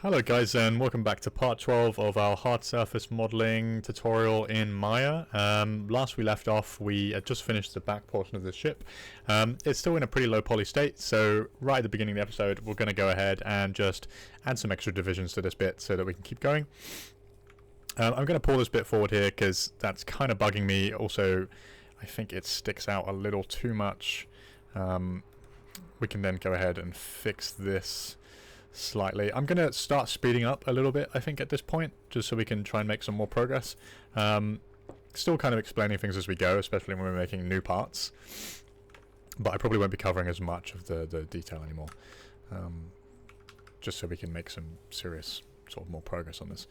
Hello guys, and welcome back to part 12 of our hard surface modeling tutorial in Maya. Last we left off, we had just finished the back portion of the ship. It's still in a pretty low poly state, so right at the beginning of the episode we're going to go ahead and just add some extra divisions to this bit so that we can keep going. I'm going to pull this bit forward here because that's kind of bugging me. Also, I think it sticks out a little too much. We can then go ahead and fix this slightly. I'm going to start speeding up a little bit, I think, at this point, just so we can try and make some more progress. Still kind of explaining things as we go, especially when we're making new parts. But I probably won't be covering as much of the detail anymore. Just so we can make some serious sort of more progress on this.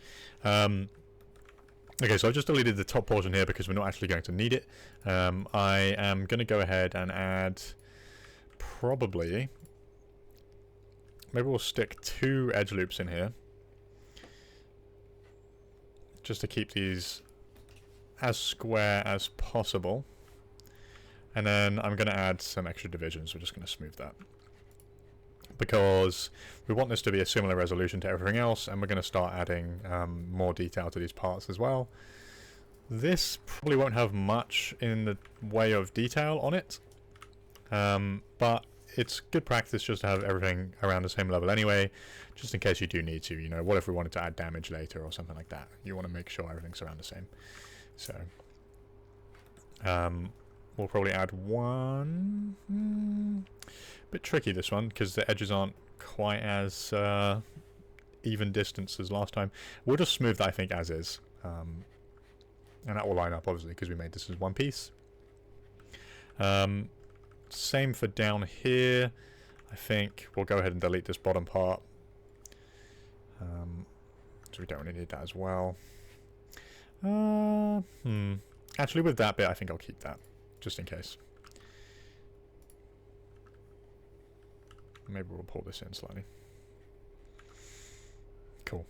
Okay, so I just deleted the top portion here because we're not actually going to need it. I am going to go ahead and add probably... Maybe we'll stick 2 edge loops in here, just to keep these as square as possible. And then I'm going to add some extra divisions. We're just going to smooth that, because we want this to be a similar resolution to everything else, and we're going to start adding more detail to these parts as well. This probably won't have much in the way of detail on it, but it's good practice just to have everything around the same level anyway, just in case you do need to. You know, what if we wanted to add damage later or something like that? You want to make sure everything's around the same. So we'll probably add one. Bit tricky, this one, because the edges aren't quite as even distance as last time. We'll just smooth that, I think, as is, and that will line up obviously because we made this as one piece. Same for down here. I think we'll go ahead and delete this bottom part, so we don't really need that as well. Actually, with that bit I think I'll keep that, just in case. Maybe we'll pull this in slightly. Cool.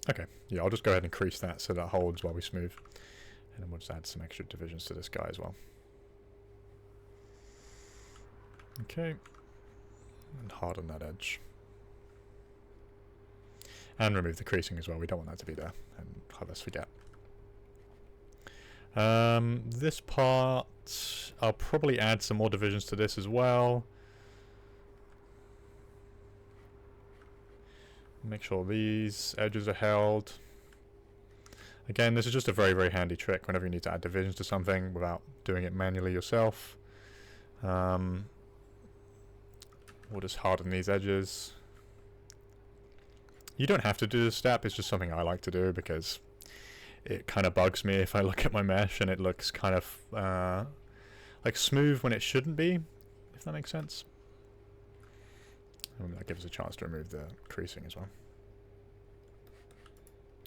Okay, yeah, I'll just go ahead and crease that so that holds while we smooth. And then we'll just add some extra divisions to this guy as well. Okay. And harden that edge. And remove the creasing as well. We don't want that to be there. And have us forget. This part, I'll probably add some more divisions to this as well. Make sure these edges are held. Again, this is just a very, very handy trick whenever you need to add divisions to something without doing it manually yourself. We'll just harden these edges. You don't have to do this step, it's just something I like to do because it kind of bugs me if I look at my mesh and it looks kind of like smooth when it shouldn't be, if that makes sense. And that gives us a chance to remove the creasing as well.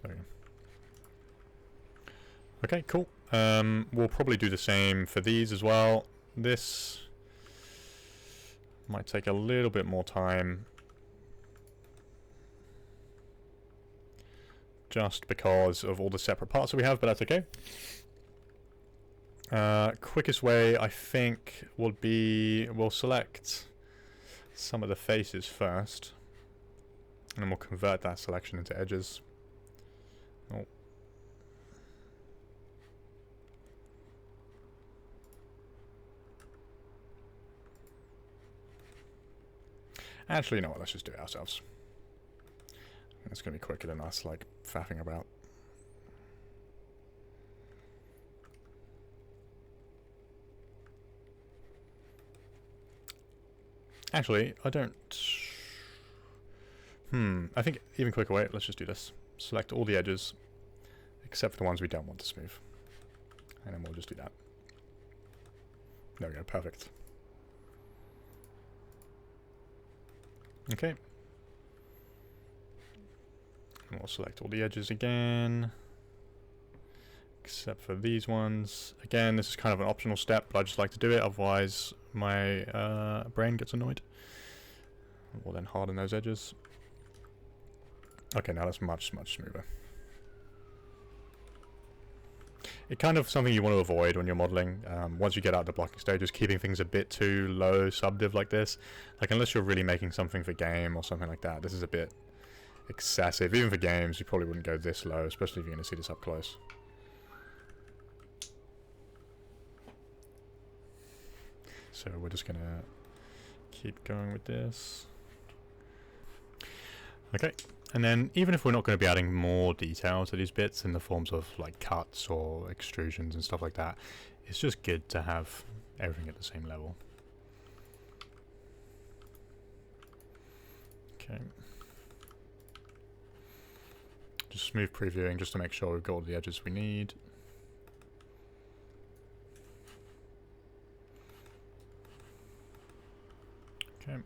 There we go. Okay, cool. We'll probably do the same for these as well. This might take a little bit more time, just because of all the separate parts that we have, but that's okay. Quickest way, I think, would be we'll select some of the faces first, and then we'll convert that selection into edges. Oh. Actually, you know what, let's just do it ourselves. It's going to be quicker than us, like, faffing about. Actually, I don't... I think even quicker way, let's just do this. Select all the edges, except for the ones we don't want to smooth. And then we'll just do that. There we go, perfect. Okay. And we'll select all the edges again, except for these ones. Again, this is kind of an optional step, but I just like to do it, otherwise my brain gets annoyed. We'll then harden those edges. Okay, now that's much, much smoother. It kind of something you want to avoid when you're modeling. Once you get out the blocking stage, is keeping things a bit too low subdiv like this. Like unless you're really making something for game or something like that, this is a bit excessive. Even for games, you probably wouldn't go this low, especially if you're going to see this up close. So we're just going to keep going with this. Okay, and then even if we're not going to be adding more detail to these bits in the forms of like cuts or extrusions and stuff like that, it's just good to have everything at the same level. Okay. Just smooth previewing just to make sure we've got all the edges we need. Okay.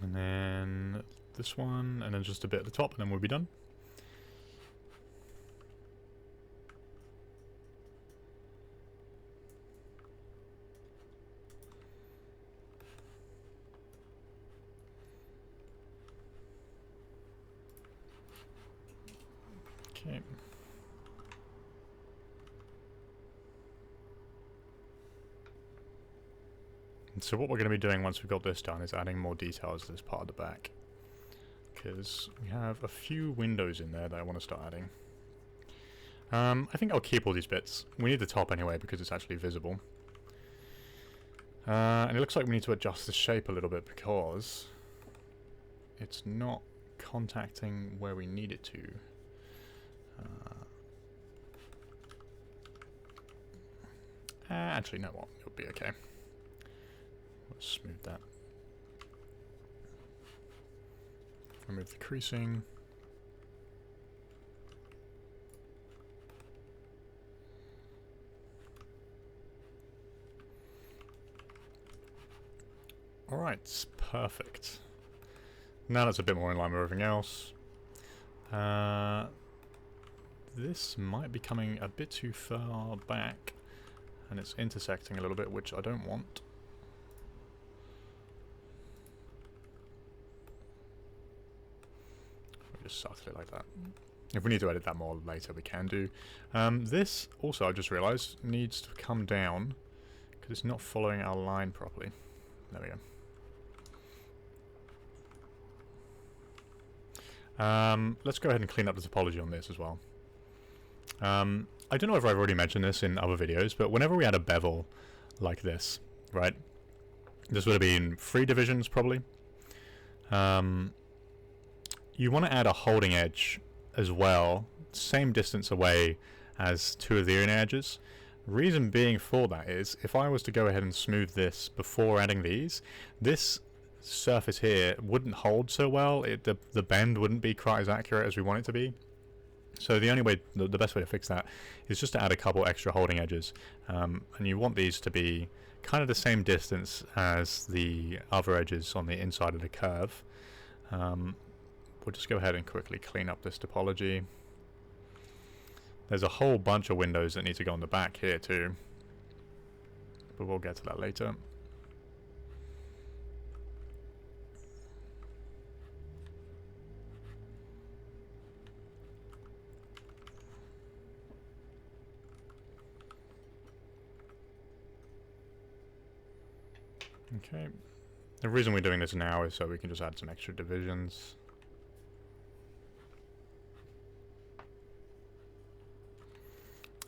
And then this one, and then just a bit at the top, and then we'll be done. Okay. And so what we're going to be doing once we've got this done is adding more details to this part of the back. Because we have a few windows in there that I want to start adding. I think I'll keep all these bits. We need the top anyway because it's actually visible. And it looks like we need to adjust the shape a little bit because it's not contacting where we need it to. Actually, no, what? It'll be okay. Let's smooth that. Remove the creasing. Alright, perfect. Now that's a bit more in line with everything else. This might be coming a bit too far back, and it's intersecting a little bit, which I don't want. We just settle it like that. If we need to edit that more later, we can do. This also, I just realised, needs to come down because it's not following our line properly. There we go. Let's go ahead and clean up the topology on this as well. I don't know if I've already mentioned this in other videos, but whenever we add a bevel like this, right? This would have been 3 divisions probably. You want to add a holding edge as well, same distance away as 2 of the inner edges. Reason being for that is, if I was to go ahead and smooth this before adding these, this surface here wouldn't hold so well. The bend wouldn't be quite as accurate as we want it to be. So the only way, the best way to fix that is just to add a couple extra holding edges. And you want these to be kind of the same distance as the other edges on the inside of the curve. We'll just go ahead and quickly clean up this topology. There's a whole bunch of windows that need to go on the back here too, but we'll get to that later. Okay, the reason we're doing this now is so we can just add some extra divisions.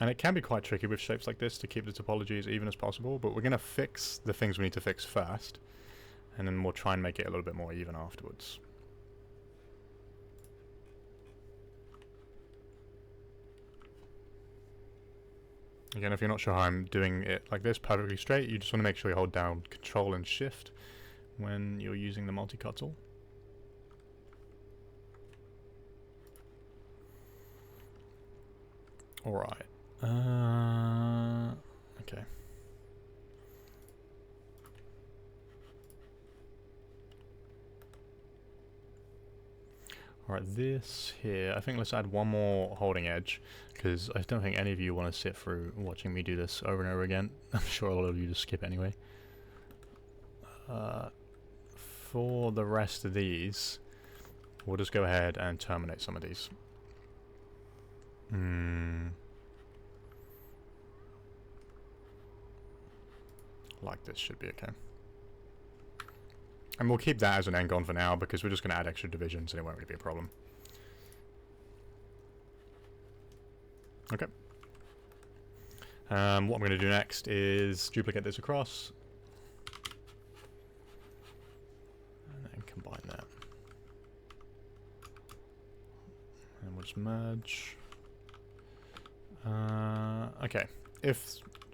And it can be quite tricky with shapes like this to keep the topology as even as possible, but we're going to fix the things we need to fix first, and then we'll try and make it a little bit more even afterwards. Again, if you're not sure how I'm doing it like this perfectly straight, you just want to make sure you hold down Control and Shift when you're using the multi-cut tool. Alright. Okay. Right, this here, I think let's add one more holding edge, because I don't think any of you want to sit through watching me do this over and over again. I'm sure a lot of you just skip anyway. For the rest of these, we'll just go ahead and terminate some of these. Like this should be okay. And we'll keep that as an end-on for now, because we're just going to add extra divisions and it won't really be a problem. Okay. What I'm going to do next is duplicate this across. And then combine that. And we'll just merge. Okay.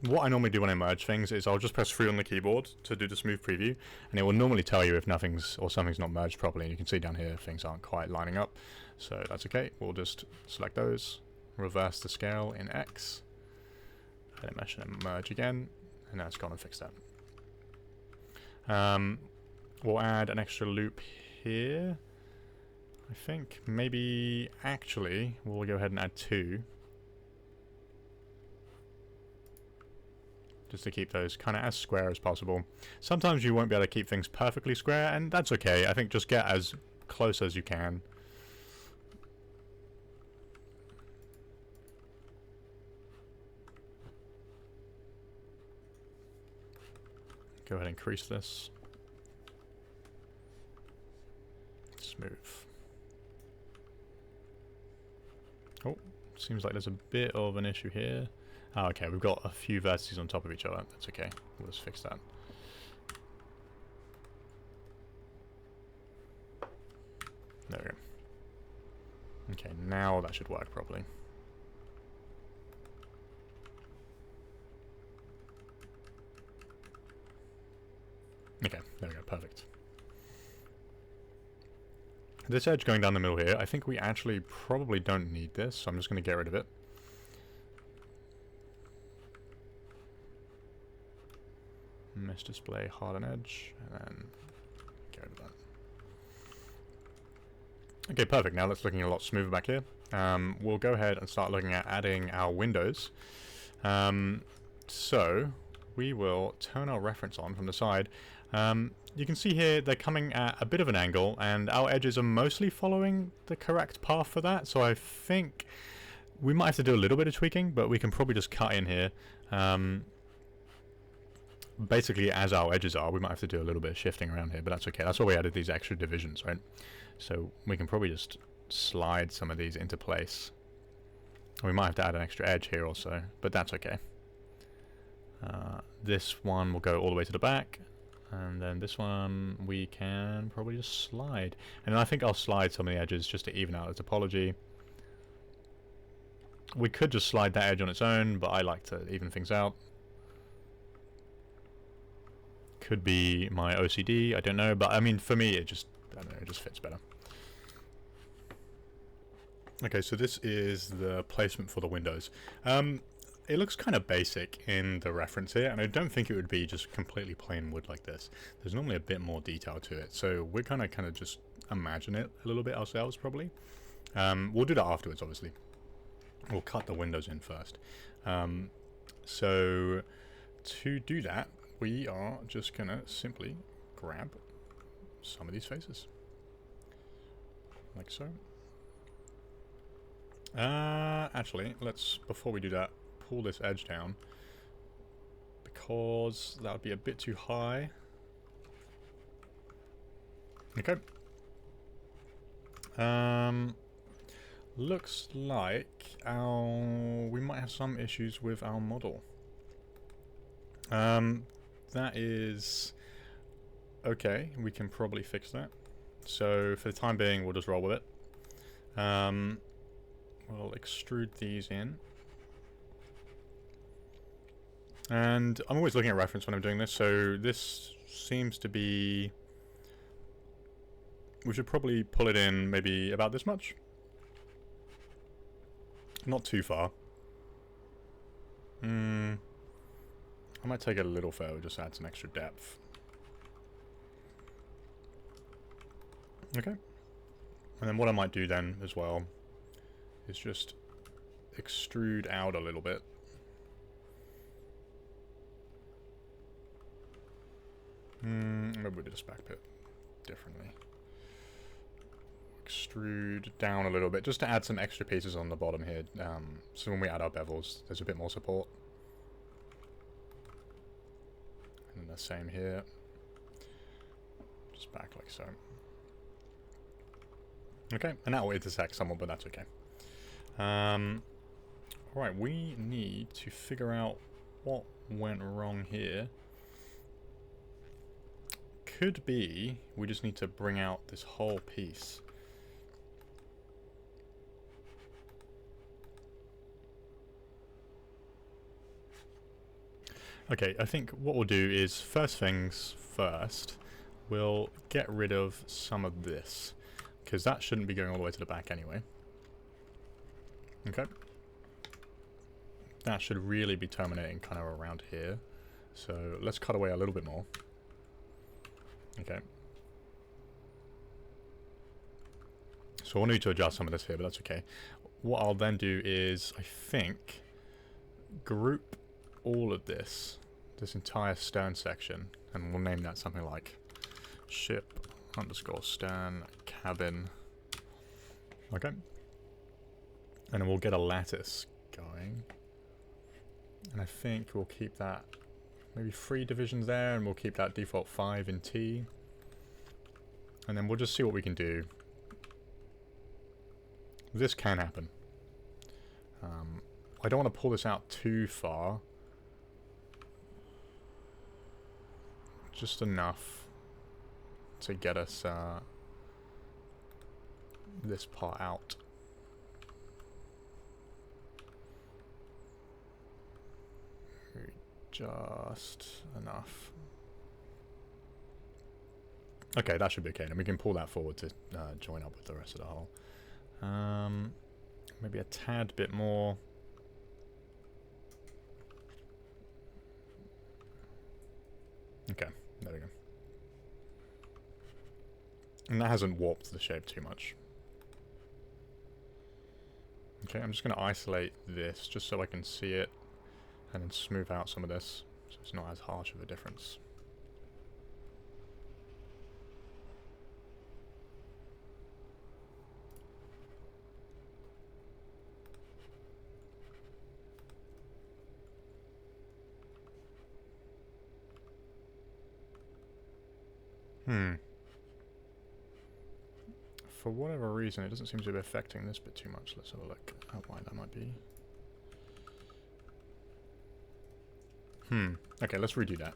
What I normally do when I merge things is I'll just press 3 on the keyboard to do the smooth preview, and it will normally tell you if nothing's or something's not merged properly. And you can see down here things aren't quite lining up, so that's okay. We'll just select those, reverse the scale in X, edit mesh and merge again, and now it's gone and fixed that. We'll add an extra loop here. I think maybe actually we'll go ahead and add 2. Just to keep those kind of as square as possible. Sometimes you won't be able to keep things perfectly square, and that's okay. I think just get as close as you can. Go ahead and increase this. Smooth. Oh, seems like there's a bit of an issue here. Oh, okay, we've got a few vertices on top of each other. That's okay. We'll just fix that. There we go. Okay, now that should work properly. Okay, there we go, perfect. This edge going down the middle here, I think we actually probably don't need this, so I'm just going to get rid of it. Mesh display, harden edge, and then get rid of that. Okay, perfect. Now that's looking a lot smoother back here. We'll go ahead and start looking at adding our windows. So we will turn our reference on from the side. You can see here they're coming at a bit of an angle, and our edges are mostly following the correct path for that. So I think we might have to do a little bit of tweaking, but we can probably just cut in here. Basically, as our edges are, we might have to do a little bit of shifting around here, but that's okay. That's why we added these extra divisions, right? So we can probably just slide some of these into place. We might have to add an extra edge here also, but that's okay. This one will go all the way to the back, and then this one we can probably just slide. And I think I'll slide some of the edges just to even out the topology. We could just slide that edge on its own, but I like to even things out. Could be my OCD, I don't know, but I mean for me it just, I don't know, it just fits better. Okay, so this is the placement for the windows. It looks kind of basic in the reference here, and I don't think it would be just completely plain wood like this. There's normally a bit more detail to it, so we're kind of just imagine it a little bit ourselves probably. We'll do that afterwards, obviously. We'll cut the windows in first. So to do that, we are just gonna simply grab some of these faces, like so. Actually, let's, before we do that, pull this edge down, because that would be a bit too high. Okay. Looks like we might have some issues with our model. That is okay, we can probably fix that. So for the time being, we'll just roll with it. We'll extrude these in. And I'm always looking at reference when I'm doing this, so this seems to be... We should probably pull it in maybe about this much. Not too far. I might take it a little further, just add some extra depth. Okay. And then what I might do then as well is just extrude out a little bit. Maybe we'll do this back bit differently. Extrude down a little bit, just to add some extra pieces on the bottom here. So when we add our bevels, there's a bit more support. And the same here. Just back like so. Okay, and that will intersect somewhat, but that's okay. Alright, we need to figure out what went wrong here. Could be we just need to bring out this whole piece. Okay, I think what we'll do is, first things first, we'll get rid of some of this, because that shouldn't be going all the way to the back anyway. Okay. That should really be terminating kind of around here. So let's cut away a little bit more. Okay. So we'll need to adjust some of this here, but that's okay. What I'll then do is, I think, group all of this entire stern section, and we'll name that something like ship _ stern cabin. Okay. And then we'll get a lattice going. And I think we'll keep that maybe 3 divisions there, and we'll keep that default 5 in T. And then we'll just see what we can do. This can happen. I don't want to pull this out too far. Just enough to get us this part out. Just enough. Okay, that should be okay. And we can pull that forward to join up with the rest of the hull. Maybe a tad bit more. Okay, there we go. And that hasn't warped the shape too much. Okay, I'm just going to isolate this just so I can see it, and then smooth out some of this so it's not as harsh of a difference. For whatever reason, it doesn't seem to be affecting this bit too much. Let's have a look at why that might be. Okay, let's redo that.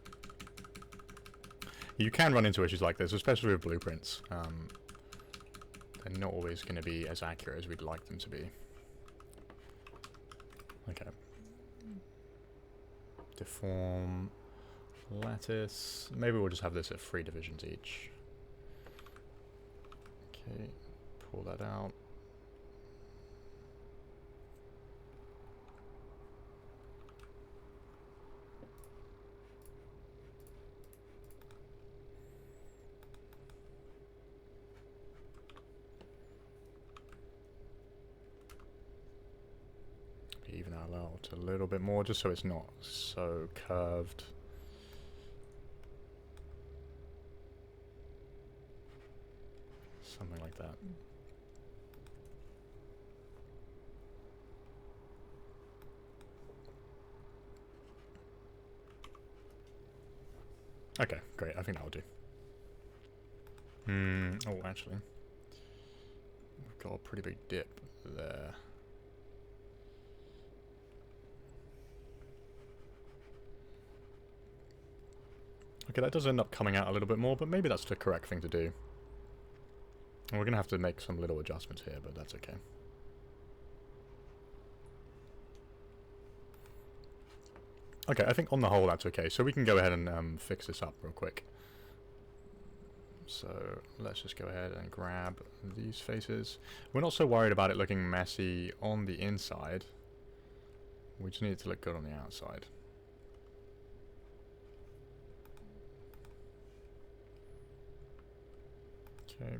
You can run into issues like this, especially with blueprints. They're not always going to be as accurate as we'd like them to be. Okay. Deform lattice. Maybe we'll just have this at 3 divisions each. Okay, pull that out. Even that out a little bit more, just so it's not so curved. Something like that. Okay, great. I think that'll do. Oh, actually, we've got a pretty big dip there. Okay, that does end up coming out a little bit more, but maybe that's the correct thing to do. And we're going to have to make some little adjustments here, but that's okay. Okay, I think on the whole that's okay. So we can go ahead and fix this up real quick. So let's just go ahead and grab these faces. We're not so worried about it looking messy on the inside. We just need it to look good on the outside. Okay.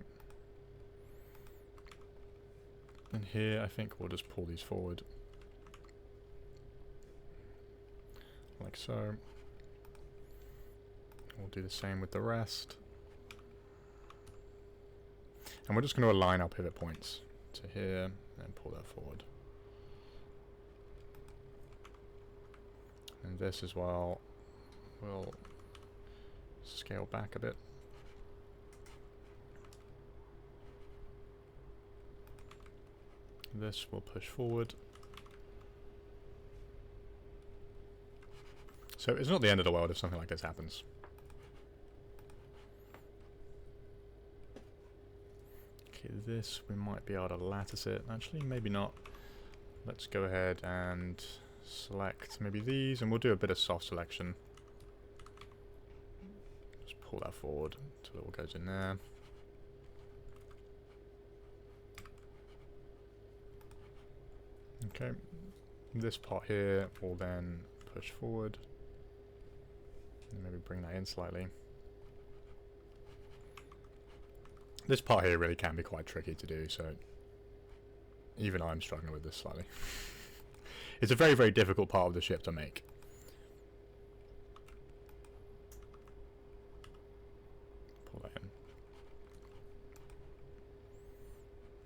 And here I think we'll just pull these forward. Like so. We'll do the same with the rest. And we're just going to align our pivot points to here and pull that forward. And this as well will scale back a bit. This will push forward. So it's not the end of the world if something like this happens. Okay, this we might be able to lattice it. Actually, maybe not. Let's go ahead and select maybe these, and we'll do a bit of soft selection. Just pull that forward until it all goes in there. Okay, this part here will then push forward. And maybe bring that in slightly. This part here really can be quite tricky to do, so even I'm struggling with this slightly. It's a very, very difficult part of the ship to make. Pull that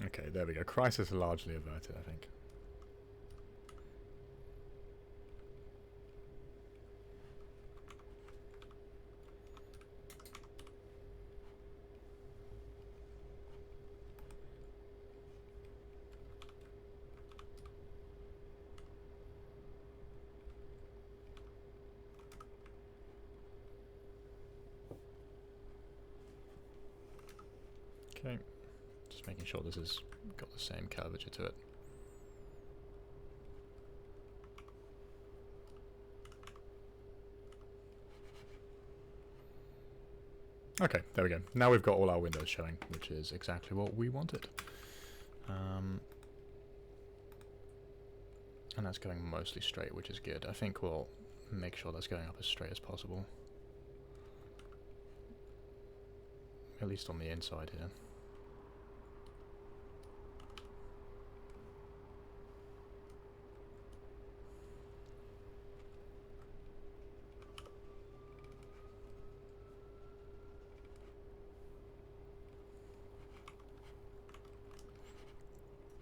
in. Okay, there we go. Crisis largely averted, I think. Okay, just making sure this has got the same curvature to it. Okay, there we go. Now we've got all our windows showing, which is exactly what we wanted. And that's going mostly straight, which is good. I think we'll make sure that's going up as straight as possible. At least on the inside here.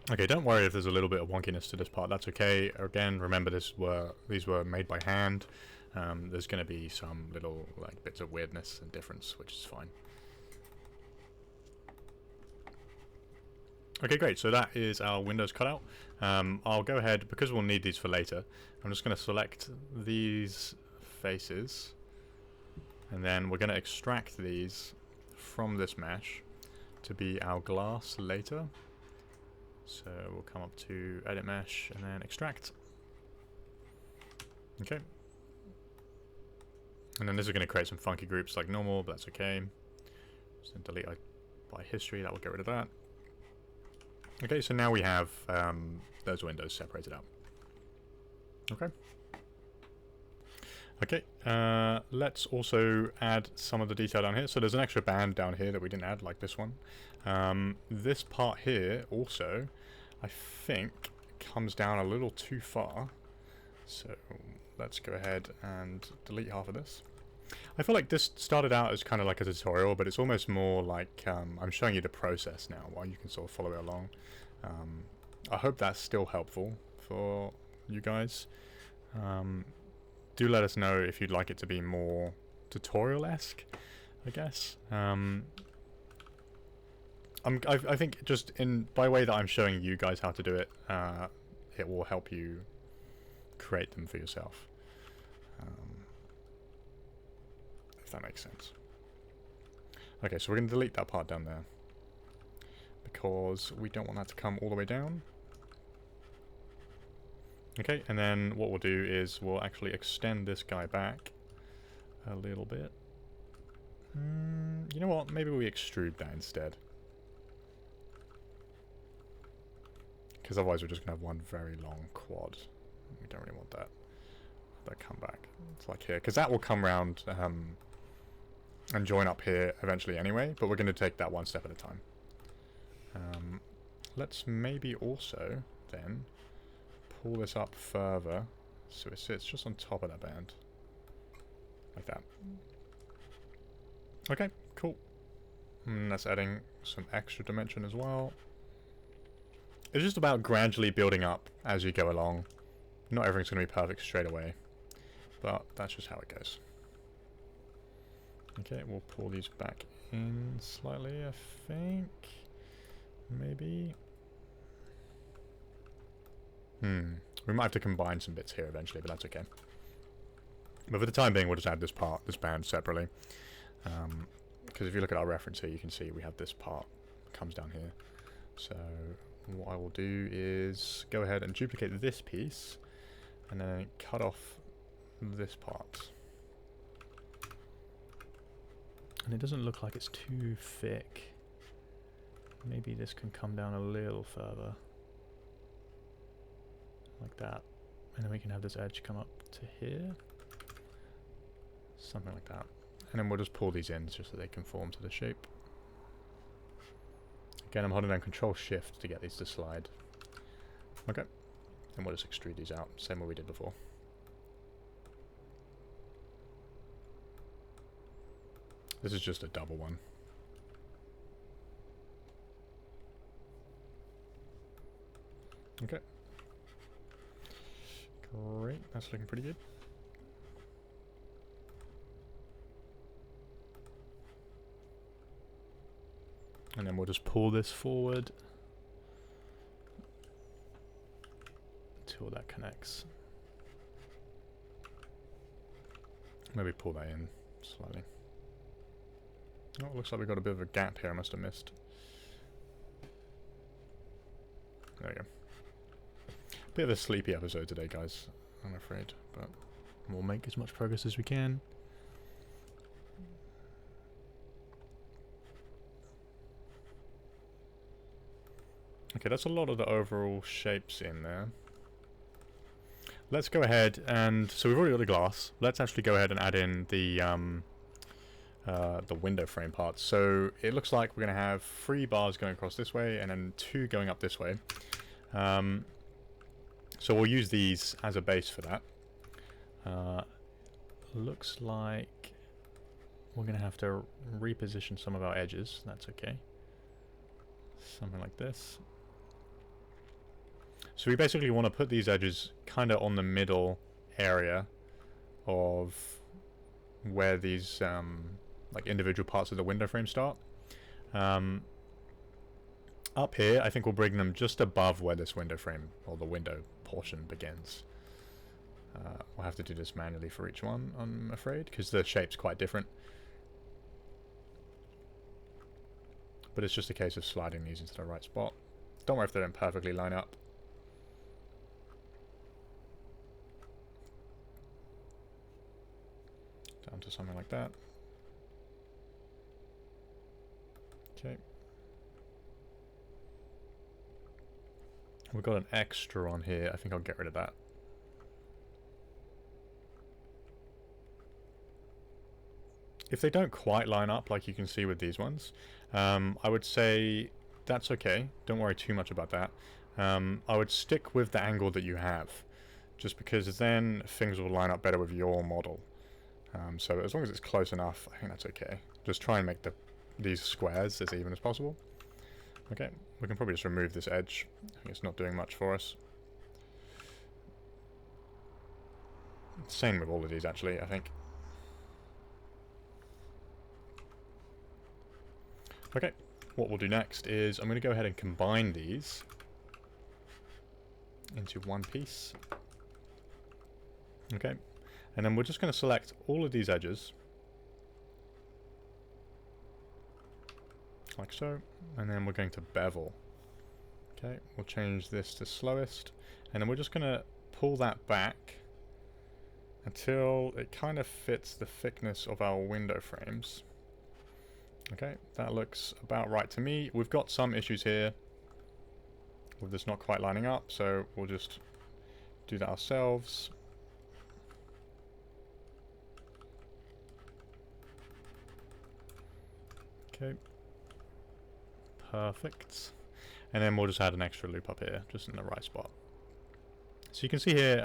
Okay, don't worry if there's a little bit of wonkiness to this part. That's okay. Again, remember these were made by hand. There's going to be some little like bits of weirdness and difference, which is fine. Okay, great. So that is our windows cutout. I'll go ahead, because we'll need these for later. I'm just going to select these faces, and then we're going to extract these from this mesh to be our glass later. So we'll come up to edit mesh and then extract. Okay. And then this is going to create some funky groups like normal, but that's okay. Just delete by history, that will get rid of that. Okay, so now we have those windows separated out. Okay. Okay, let's also add some of the detail down here. So there's an extra band down here that we didn't add, like this one. This part here also, I think, comes down a little too far. So let's go ahead and delete half of this. I feel like this started out as kind of like a tutorial, but it's almost more like I'm showing you the process now while you can sort of follow it along. I hope that's still helpful for you guys. Do let us know if you'd like it to be more tutorial-esque, I guess. I think just by way that I'm showing you guys how to do it, it will help you create them for yourself. If that makes sense. Okay, so we're going to delete that part down there because we don't want that to come all the way down. Okay, and then what we'll do is we'll actually extend this guy back a little bit. You know what? Maybe we extrude that instead. Because otherwise we're just going to have one very long quad. We don't really want that. That come back. It's like here. Because that will come round and join up here eventually anyway. But we're going to take that one step at a time. let's maybe also then pull this up further so it sits just on top of that band. Like that. Okay, cool. And that's adding some extra dimension as well. It's just about gradually building up as you go along. Not everything's going to be perfect straight away, but that's just how it goes. Okay, we'll pull these back in slightly, I think. Maybe. We might have to combine some bits here eventually, but that's okay. But for the time being, we'll just add this band separately. Because if you look at our reference here, you can see we have this part comes down here. So what I will do is go ahead and duplicate this piece and then cut off this part. And it doesn't look like it's too thick. Maybe this can come down a little further. Like that. And then we can have this edge come up to here. Something like that. And then we'll just pull these in just so they conform to the shape. Again, I'm holding down Control-Shift to get these to slide. Okay. And we'll just extrude these out, same way we did before. This is just a double one. Okay. Great, that's looking pretty good. And then we'll just pull this forward until that connects. Maybe pull that in slightly. Oh, it looks like we've got a bit of a gap here I must have missed. There we go. Bit of a sleepy episode today, guys, I'm afraid, but we'll make as much progress as we can. Okay, that's a lot of the overall shapes in there. Let's go ahead and... So we've already got the glass. Let's actually go ahead and add in the window frame parts. So it looks like we're going to have 3 bars going across this way and then 2 going up this way. So we'll use these as a base for that. Looks like we're going to have to reposition some of our edges. That's okay. Something like this. So we basically want to put these edges kind of on the middle area of where these like individual parts of the window frame start. Up here, I think we'll bring them just above where this window frame, or the window portion, begins. We'll have to do this manually for each one, I'm afraid, because the shape's quite different. But it's just a case of sliding these into the right spot. Don't worry if they don't perfectly line up. Down to something like that. Okay. We've got an extra on here. I think I'll get rid of that. If they don't quite line up, like you can see with these ones, I would say that's okay. Don't worry too much about that. I would stick with the angle that you have, just because then things will line up better with your model. So as long as it's close enough, I think that's okay. Just try and make these squares as even as possible. Okay, we can probably just remove this edge. I think it's not doing much for us. Same with all of these, actually, I think. Okay, what we'll do next is I'm going to go ahead and combine these into one piece. Okay, and then we're just going to select all of these edges, like so, and then we're going to bevel. Okay, we'll change this to slowest, and then we're just going to pull that back until it kind of fits the thickness of our window frames. Okay, that looks about right to me. We've got some issues here with this not quite lining up, so we'll just do that ourselves. Okay, perfect. And then we'll just add an extra loop up here, just in the right spot. So you can see here,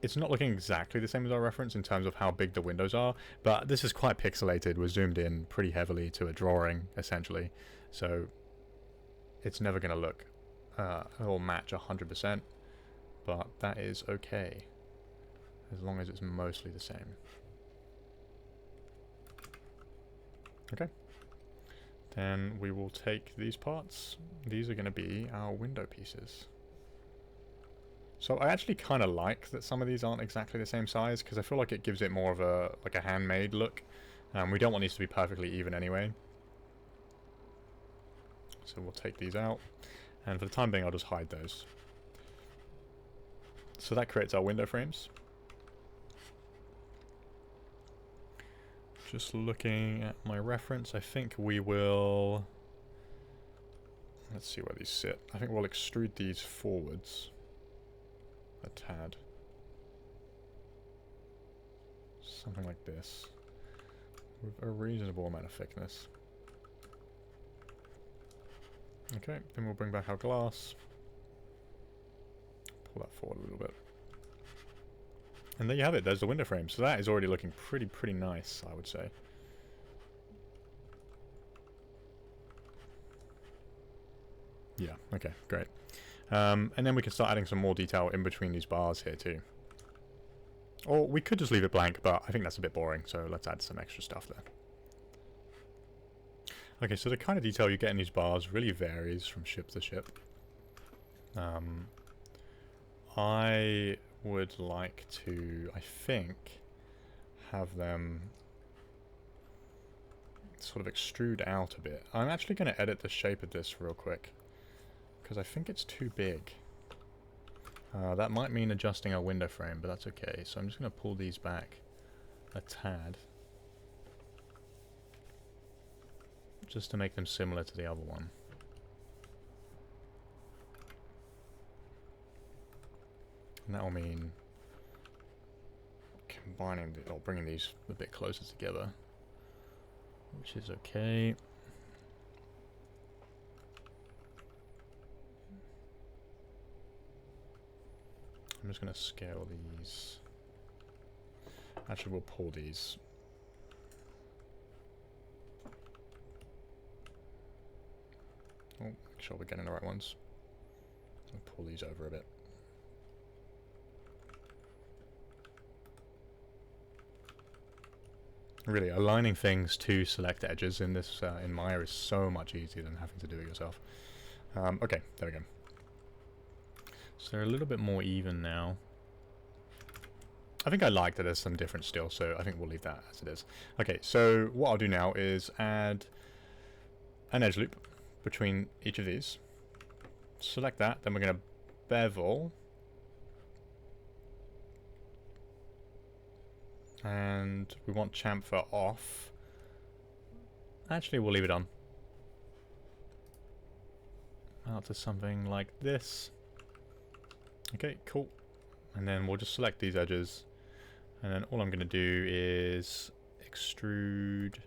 it's not looking exactly the same as our reference in terms of how big the windows are, but this is quite pixelated. We're zoomed in pretty heavily to a drawing, essentially. So it's never going to look or match 100%, but that is okay, as long as it's mostly the same. Okay. Then we will take these parts. These are going to be our window pieces. So I actually kind of like that some of these aren't exactly the same size, because I feel like it gives it more of a like a handmade look. We don't want these to be perfectly even anyway. So we'll take these out, and for the time being I'll just hide those. So that creates our window frames. Just looking at my reference, I think we will... Let's see where these sit. I think we'll extrude these forwards a tad. Something like this. With a reasonable amount of thickness. Okay, then we'll bring back our glass. Pull that forward a little bit. And there you have it, there's the window frame. So that is already looking pretty nice, I would say. Yeah, okay, great. And then we can start adding some more detail in between these bars here too. Or we could just leave it blank, but I think that's a bit boring, so let's add some extra stuff there. Okay, so the kind of detail you get in these bars really varies from ship to ship. I would like to, I think, have them sort of extrude out a bit. I'm actually going to edit the shape of this real quick, because I think it's too big. That might mean adjusting our window frame, but that's okay. So I'm just going to pull these back a tad, just to make them similar to the other one. And that will mean combining, or bringing these a bit closer together, which is okay. I'm just going to scale these. Actually, we'll pull these. Oh, make sure we're getting the right ones. I'll pull these over a bit. Really, aligning things to select edges in this in Maya is so much easier than having to do it yourself. Okay, there we go. So they're a little bit more even now. I think I like that there's some difference still, so I think we'll leave that as it is. Okay, so what I'll do now is add an edge loop between each of these. Select that, then we're going to bevel. And we want chamfer off. Actually, we'll leave it on. Out to something like this. Okay, cool. And then we'll just select these edges. And then all I'm going to do is extrude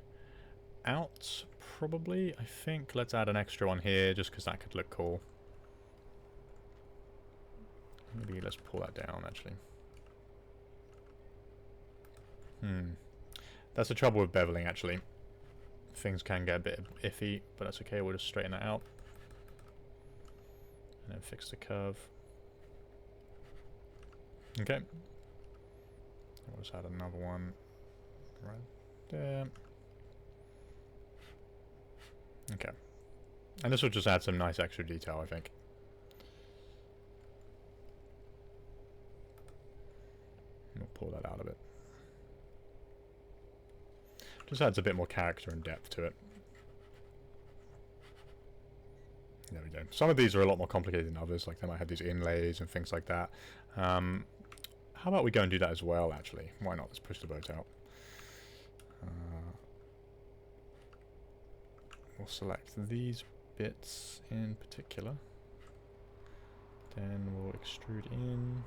out, probably, I think. Let's add an extra one here, just because that could look cool. Maybe let's pull that down, actually. That's the trouble with beveling, actually. Things can get a bit iffy, but that's okay. We'll just straighten that out. And then fix the curve. Okay. We'll just add another one right there. Okay. And this will just add some nice extra detail, I think. We'll pull that out a bit. Just adds a bit more character and depth to it. There we go. Some of these are a lot more complicated than others, like they might have these inlays and things like that. How about we go and do that as well, actually? Why not? Let's push the boat out. We'll select these bits in particular. Then we'll extrude in,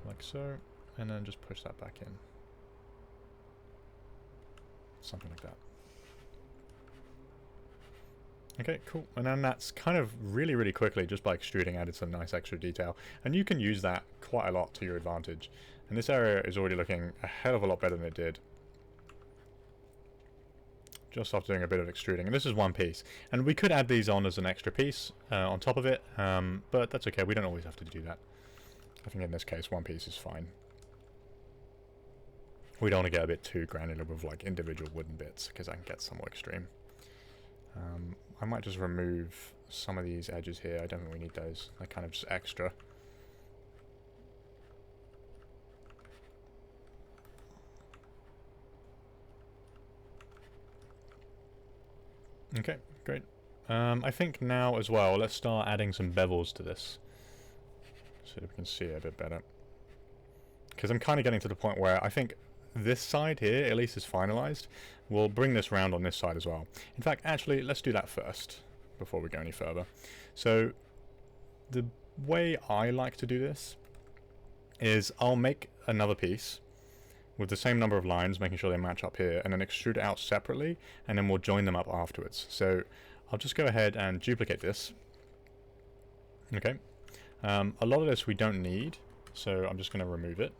like so, and then just push that back in. Something like that. Okay, cool. And then that's kind of really quickly, just by extruding, added some nice extra detail. And you can use that quite a lot to your advantage. And this area is already looking a hell of a lot better than it did just after doing a bit of extruding. And this is one piece. And we could add these on as an extra piece on top of it, but that's okay. We don't always have to do that. I think in this case, one piece is fine. We don't want to get a bit too granular with like individual wooden bits, because that can get somewhat extreme. I might just remove some of these edges here. I don't think we need those. They're kind of just extra. Okay, great. I think now as well, let's start adding some bevels to this, so that we can see it a bit better. Because I'm kind of getting to the point where I think this side here, at least, is finalized. We'll bring this round on this side as well. In fact, actually, let's do that first, before we go any further. So, the way I like to do this is I'll make another piece with the same number of lines, making sure they match up here, and then extrude it out separately, and then we'll join them up afterwards. So I'll just go ahead and duplicate this. Okay. A lot of this we don't need, so I'm just going to remove it.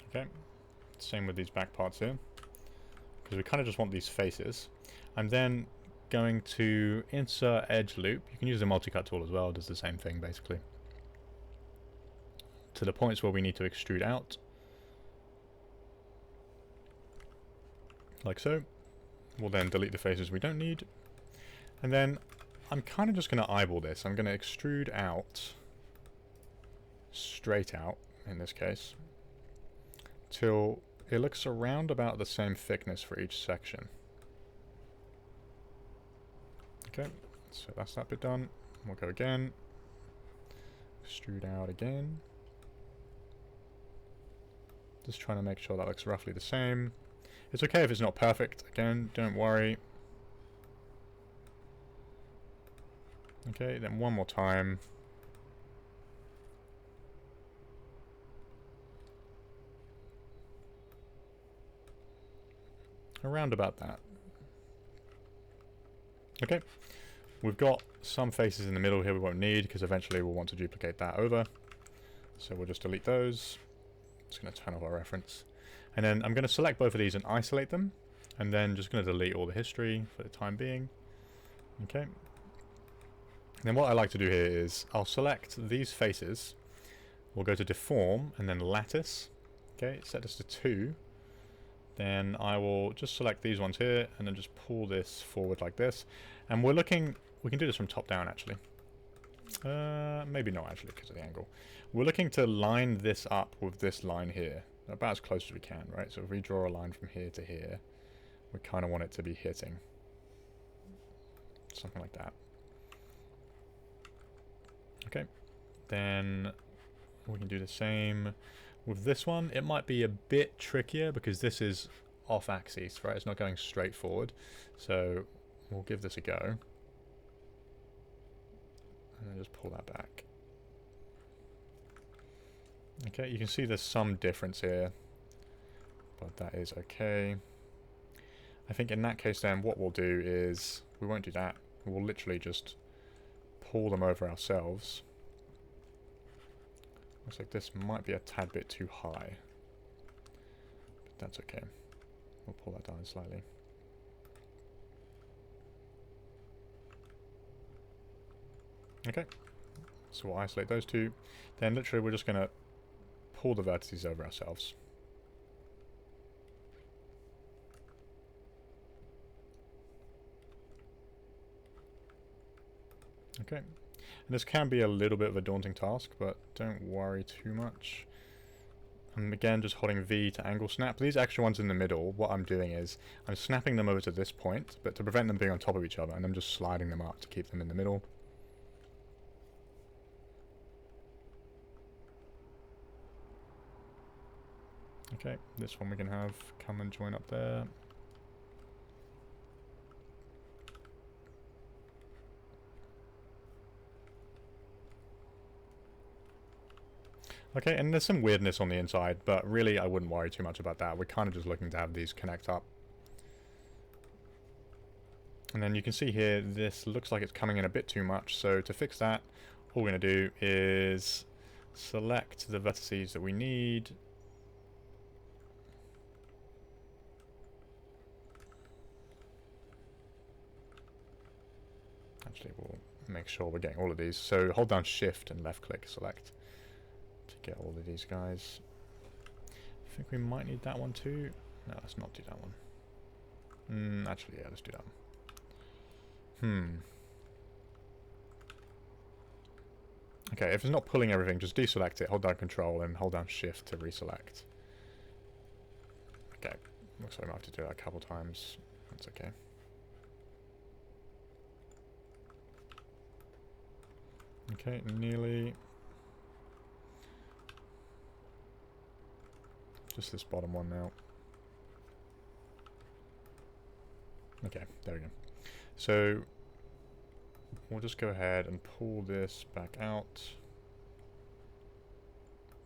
Okay. Same with these back parts here, because we kind of just want these faces. I'm then going to insert edge loop. You can use the multi-cut tool as well, it does the same thing basically. To the points where we need to extrude out. Like so. We'll then delete the faces we don't need. And then I'm kind of just going to eyeball this. I'm going to extrude out, straight out in this case, till it looks around about the same thickness for each section. Okay, so that's that bit done. We'll go again. Extrude out again. Just trying to make sure that looks roughly the same. It's okay if it's not perfect. Again, don't worry. Okay, then one more time. Around about that. Okay. We've got some faces in the middle here we won't need, because eventually we'll want to duplicate that over. So we'll just delete those. Just going to turn off our reference. And then I'm going to select both of these and isolate them. And then just going to delete all the history for the time being. Okay. And then what I like to do here is I'll select these faces. We'll go to deform and then lattice. Okay, set this to 2. Then I will just select these ones here and then just pull this forward like this. And we're looking, we can do this from top down actually. Maybe not actually because of the angle. We're looking to line this up with this line here, about as close as we can, right? So if we draw a line from here to here, we kind of want it to be hitting. Something like that. Okay, then we can do the same with this one. It might be a bit trickier because this is off axis, right? It's not going straight forward. So we'll give this a go. And then just pull that back. Okay, you can see there's some difference here, but that is okay. I think in that case then what we'll do is, we won't do that. We'll literally just pull them over ourselves. Looks like this might be a tad bit too high, but that's okay. We'll pull that down slightly. Okay, so we'll isolate those two. Then literally we're just going to pull the vertices over ourselves. Okay, and this can be a little bit of a daunting task, but don't worry too much. I'm again just holding V to angle snap. These extra ones in the middle, what I'm doing is I'm snapping them over to this point, but to prevent them being on top of each other, and I'm just sliding them up to keep them in the middle. Okay, this one we can have come and join up there. Okay, and there's some weirdness on the inside, but really I wouldn't worry too much about that. We're kind of just looking to have these connect up. And then you can see here, this looks like it's coming in a bit too much. So to fix that, all we're going to do is select the vertices that we need. Actually, we'll make sure we're getting all of these. So hold down Shift and left click select to get all of these guys. I think we might need that one too. No, let's not do that one. Actually, yeah, let's do that one. Okay, if it's not pulling everything, just deselect it, hold down Control, and hold down Shift to reselect. Okay, looks like I might have to do that a couple times. That's okay. Okay, nearly. Just this bottom one now. Okay, there we go. So we'll just go ahead and pull this back out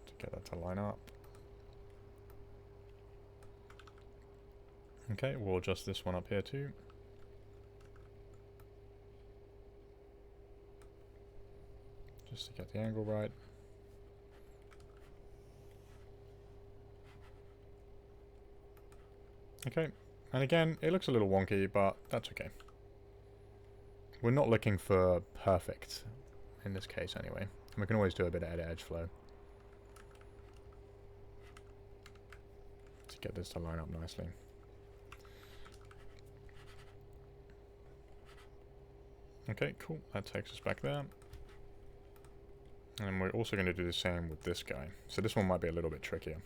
to get that to line up. Okay, we'll adjust this one up here too. Just to get the angle right. Okay, and again, it looks a little wonky, but that's okay. We're not looking for perfect in this case anyway. And we can always do a bit of edge flow to get this to line up nicely. Okay, cool. That takes us back there. And we're also going to do the same with this guy. So this one might be a little bit trickier.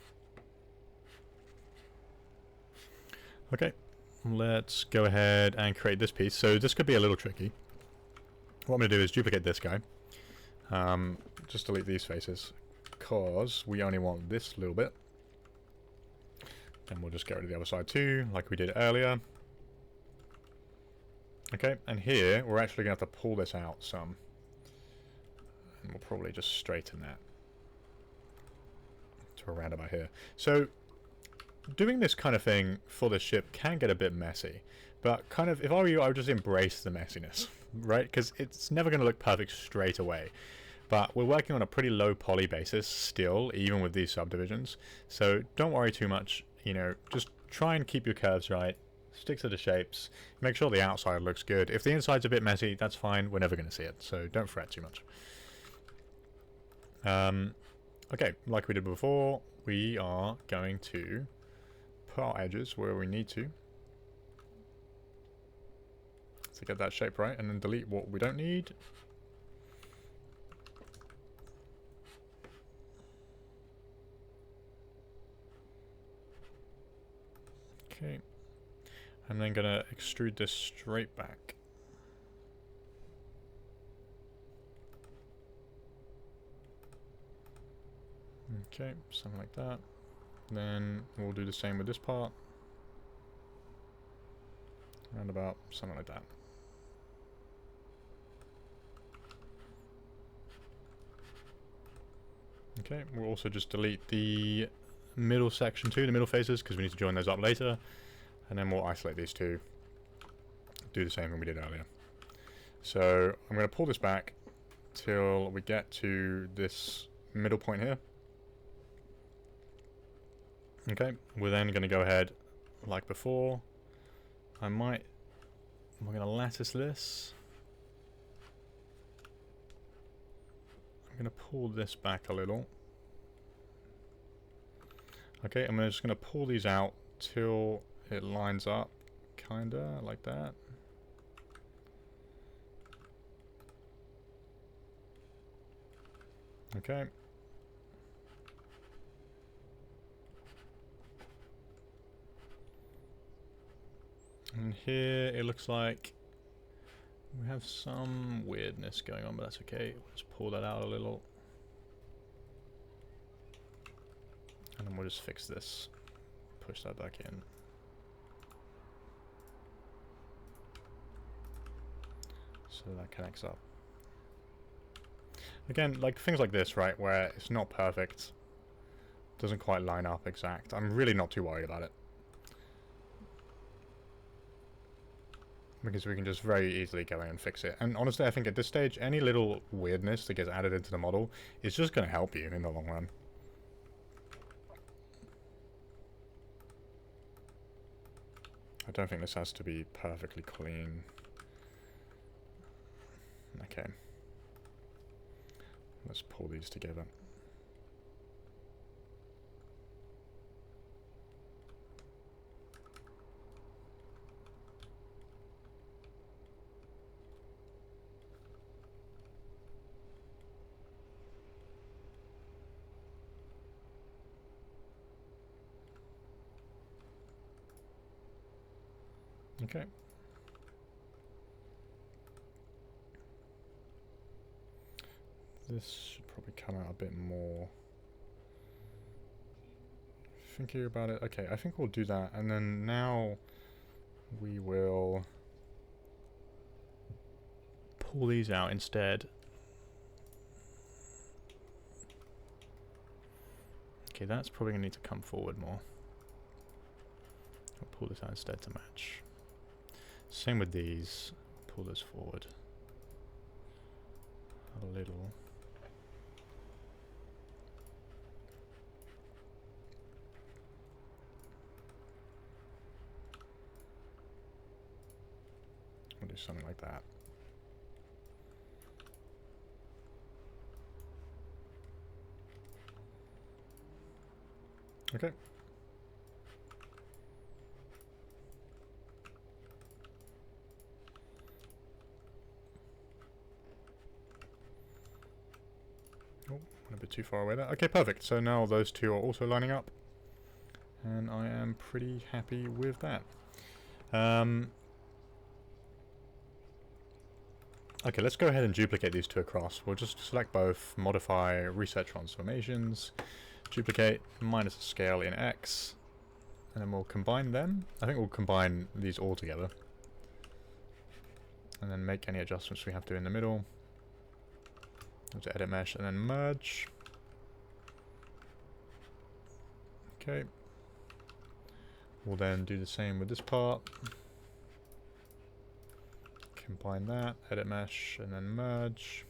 Okay, let's go ahead and create this piece. So this could be a little tricky. What I'm going to do is duplicate this guy. Just delete these faces, because we only want this little bit. And we'll just get rid of the other side too, like we did earlier. Okay, and here we're actually going to have to pull this out some. And we'll probably just straighten that to around about here. So doing this kind of thing for the ship can get a bit messy, but kind of, if I were you, I would just embrace the messiness, right? Because it's never going to look perfect straight away. But we're working on a pretty low poly basis still, even with these subdivisions. So don't worry too much, you know, just try and keep your curves right, stick to the shapes, make sure the outside looks good. If the inside's a bit messy, that's fine, we're never going to see it, so don't fret too much. Okay, like we did before, we are going to put our edges where we need to get that shape right, and then delete what we don't need. Okay, I'm then gonna extrude this straight back. Okay, something like that. Then we'll do the same with this part. Around about something like that. Okay, we'll also just delete the middle section too, the middle faces, because we need to join those up later. And then we'll isolate these two. Do the same thing we did earlier. So I'm going to pull this back till we get to this middle point here. Okay, we're then going to go ahead like before. We're going to lattice this. I'm going to pull this back a little. Okay, I'm just going to pull these out till it lines up, kinda like that. Okay. And here it looks like we have some weirdness going on, but that's okay. Let's pull that out a little. And then we'll just fix this. Push that back in. So that connects up. Again, like things like this, right, where it's not perfect, doesn't quite line up exact. I'm really not too worried about it. because we can just very easily go in and fix it. And honestly, I think at this stage, any little weirdness that gets added into the model is just going to help you in the long run. I don't think this has to be perfectly clean. Okay. Let's pull these together. Okay. This should probably come out a bit more. Thinking about it. Okay, I think we'll do that. And then now we will pull these out instead. Okay, that's probably going to need to come forward more. I'll pull this out instead to match. Same with these. Pull this forward a little. We'll do something like that. Okay. Oh, went a bit too far away there. Okay, perfect. So now those two are also lining up. And I am pretty happy with that. Okay, let's go ahead and duplicate these two across. We'll just select both, modify, reset transformations, duplicate, minus the scale in X, and then we'll combine them. I think we'll combine these all together. And then make any adjustments we have to in the middle. Go to edit mesh and then merge. Okay. We'll then do the same with this part. Combine that, edit mesh, and then merge.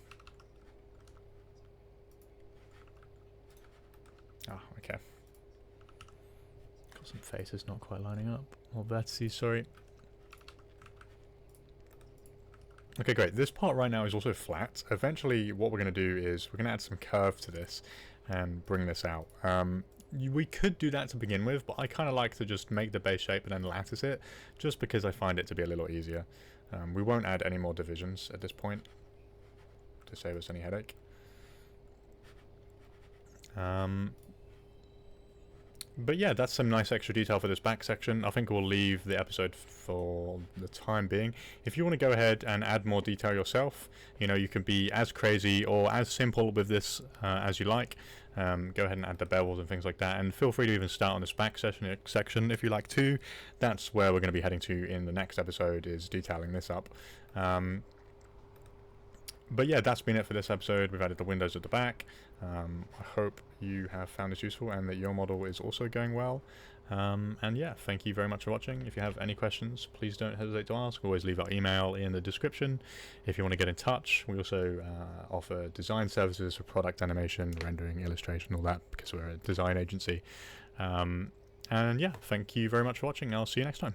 Ah, okay. Got some faces not quite lining up. Or vertices, sorry. Okay, great. This part right now is also flat. Eventually, what we're going to do is we're going to add some curve to this and bring this out. We could do that to begin with, but I kind of like to just make the base shape and then lattice it, just because I find it to be a little easier. We won't add any more divisions at this point to save us any headache. But yeah, that's some nice extra detail for this back section. I think we'll leave the episode for the time being. If you want to go ahead and add more detail yourself, you know, you can be as crazy or as simple with this as you like. Go ahead and add the bevels and things like that, and feel free to even start on this back section if you like to. That's where we're going to be heading to in the next episode, is detailing this up. But yeah, that's been it for this episode. We've added the windows at the back. I hope you have found this useful and that your model is also going well. And yeah, thank you very much for watching. If you have any questions, please don't hesitate to ask. Always leave our email in the description. If you want to get in touch, we also offer design services for product animation, rendering, illustration, all that, because we're a design agency. And yeah, thank you very much for watching. I'll see you next time.